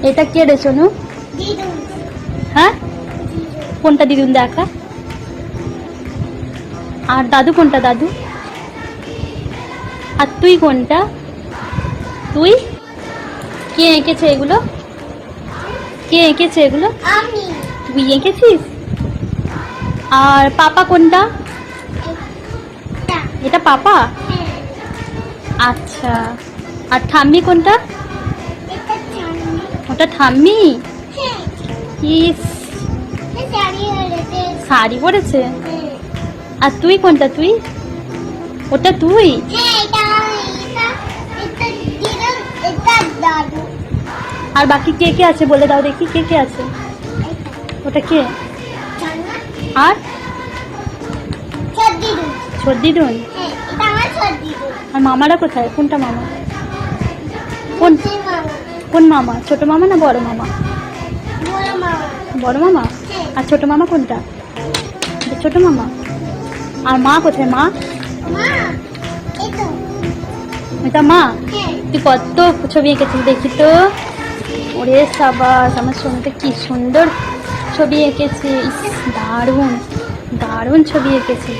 এটা কে রে সোনু? হ্যাঁ, কোনটা দিদুন দেখা? আর দাদু কোনটা দাদু? আর তুই কোনটা? তুই? কে এঁকেছে এগুলো? কে এঁকেছে এগুলো? আমি। তুই এঁকেছিস? আর পাপা কোনটা? এটা পাপা? আচ্ছা। আর ঠাম্মি কোনটা? ওটা ঠাম্মি? ইস, শাড়ি পরেছে। আর তুই কোনটা? তুই? ওটা তুই? আর বাকি কে কে আছে বলে দাও দেখি, কে কে আছে? ওটা কে? আর সর্দিদুন? আর মামারা কোথায়? কোনটা মামা? কোন কোন মামা? ছোট মামা না বড় মামা? বড় মামা। আর ছোট মামা কোনটা? এটা ছোট মামা। আর মা কোথায়? মা? এটা মা? তুই কত ছবি এঁকেছিস দেখি তো। ওরে সাবাস, আমার সোনাটা কি সুন্দর ছবি এঁকেছিস। দারুণ দারুণ ছবি এঁকেছিস।